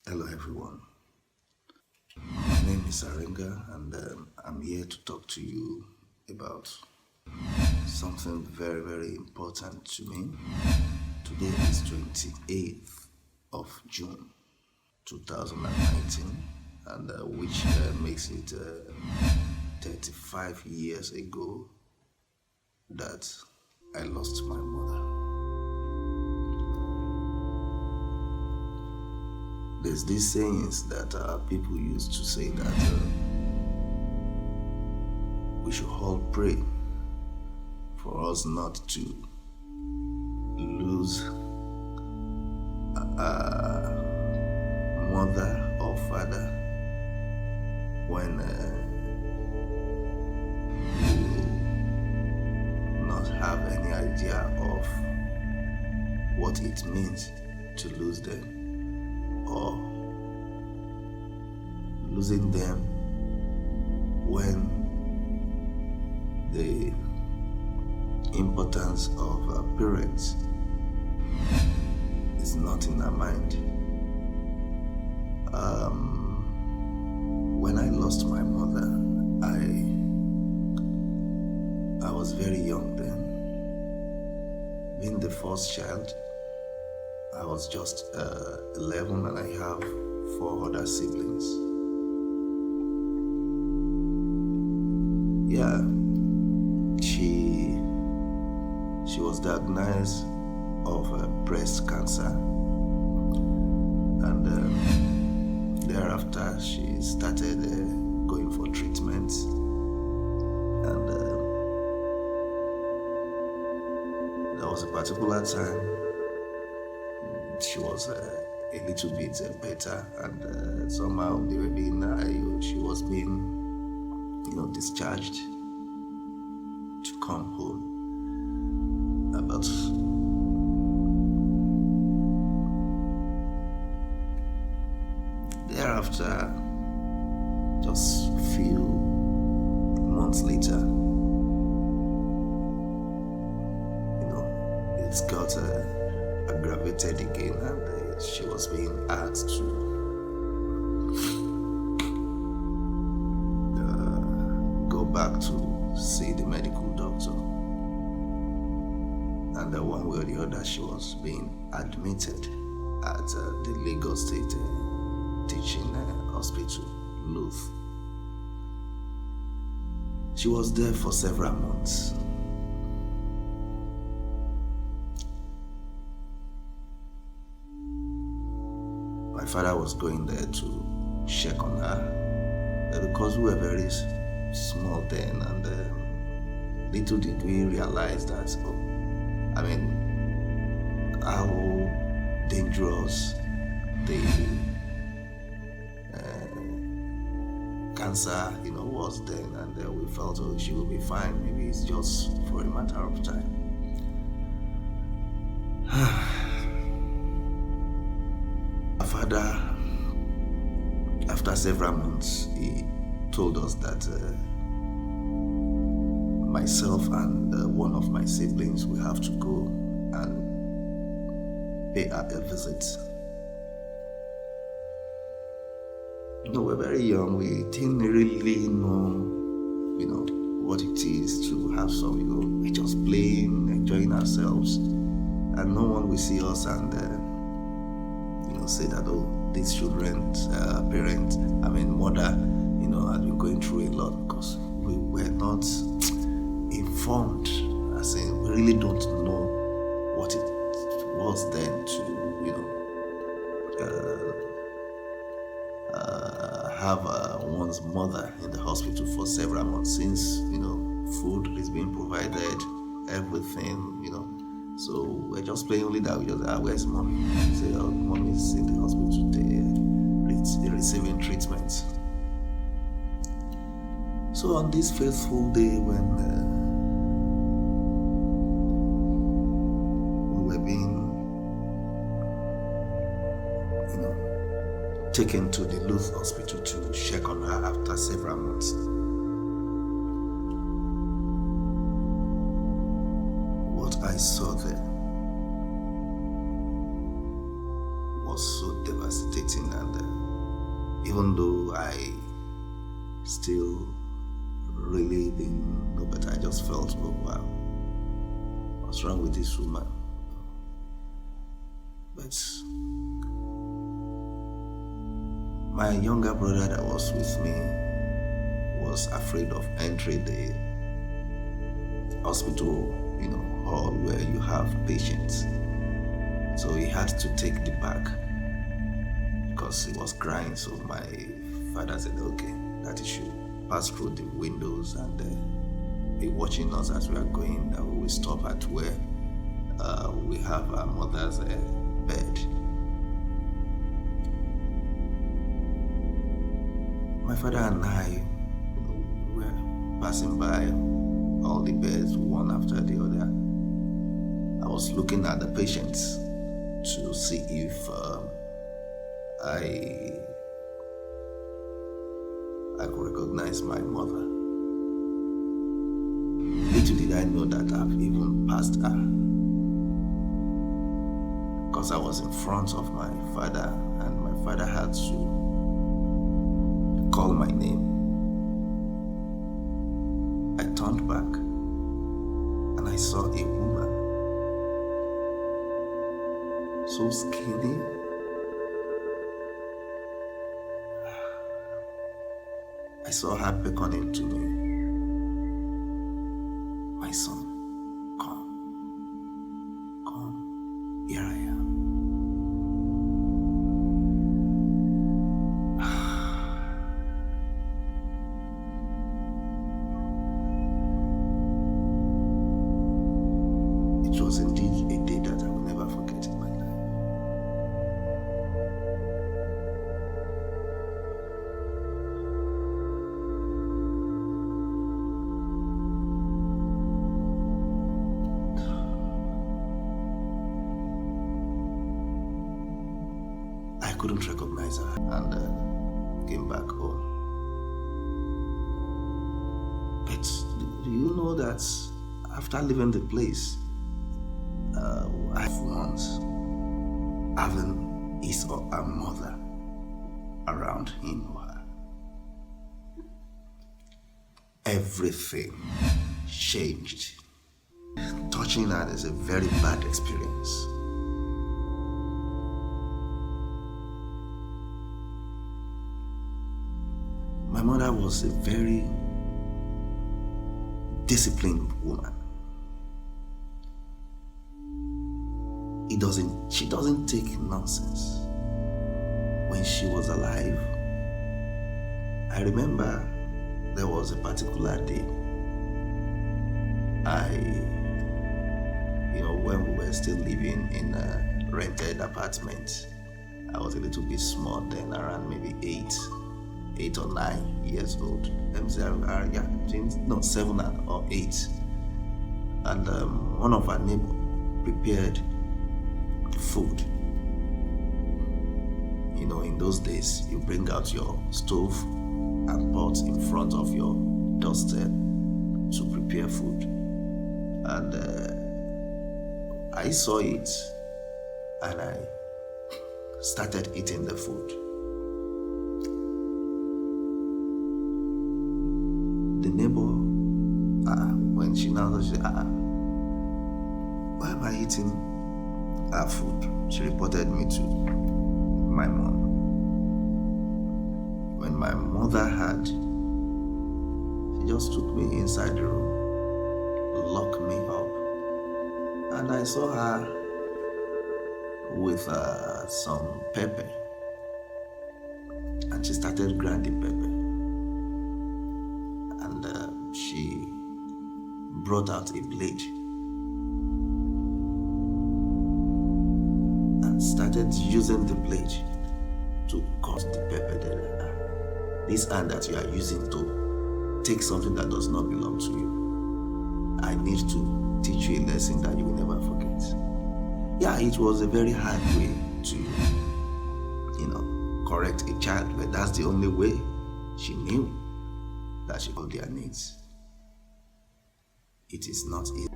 Hello, everyone. My name is Aringa, and I'm here to talk to you about something very, very important to me. Today is 28th of June 2019, and which makes it 35 years ago that I lost my mother. There's these sayings that people used to say that we should all pray for us not to lose mother or father when we will not have any idea of what it means to lose them, or losing them when the importance of parents is not in our mind. When I lost my mother, I was very young then. Being the first child, I was just 11, and I have four other siblings. Yeah, she was diagnosed of breast cancer, and thereafter she started going for treatment, and there was a particular time she was a little bit better, and somehow they were being she was being discharged to come home. But thereafter, just few months later, it's got aggravated again, and she was being asked to go back to see the medical doctor. And one way or the other, she was being admitted at the Lagos State Teaching Hospital, Luth. She was there for several months. My father was going there to check on her, because we were very small then, and little did we realize that, how dangerous the cancer, was then, and we felt, she will be fine. Maybe it's just for a matter of time. My father, after several months, he told us that myself and one of my siblings will have to go and pay her a visit. We're very young. We didn't really know, what it is to have some, we're just playing, enjoying ourselves, and no one will see us and say that, these children's mother, had been going through a lot, because we were not informed. As in, we really don't know what it was then to, have one's mother in the hospital for several months, since food is being provided, everything, so we're just playing only that. We just, where's mommy? Say, mommy is in the hospital, they're receiving treatment. So on this fateful day when we were being taken to the Luth Hospital to check on her after several months, what I saw there was so devastating, and even though I still really didn't know, but I just felt, oh wow, what's wrong with this woman? But my younger brother that was with me was afraid of entering the hospital, hall where you have patients. So he had to take the bag because he was crying. So my father said, okay, that he should pass through the windows and be watching us as we are going. That we will stop at where we have our mother's bed. My father and I were passing by all the beds one after the other. I was looking at the patients to see if I could recognize my mother. Little did I know that I've even passed her, because I was in front of my father and my father had to call my name. I turned back and I saw a woman, so skinny. I saw her beckoning to me. My son, come, here I am. It was indeed a day that I will never forget in my life. I couldn't recognize her and came back home. But do you know that after leaving the place, I've once having his or her mother around him or her. Everything changed. Touching her is a very bad experience. My mother was a very disciplined woman. She doesn't take nonsense. When she was alive, I remember there was a particular day when we were still living in a rented apartment. I was a little bit small then, around maybe 8 or 9 years old. 7 or 8. And one of our neighbors prepared food. In those days, you bring out your stove and pot in front of your doorstep to prepare food. And I saw it and I started eating the food. The neighbor, when she now said, why am I eating our food? She reported me to my mom. When my mother heard, she just took me inside the room, locked me up, and I saw her with some pepper, and she started grinding pepper, and she brought out a blade and started using the blade to cut the pepper. Then this hand that you are using to take something that does not belong to you, I need to teach you a lesson that you will never forget. Yeah, it was a very hard way to, correct a child, but that's the only way she knew that she got their needs. It is not easy.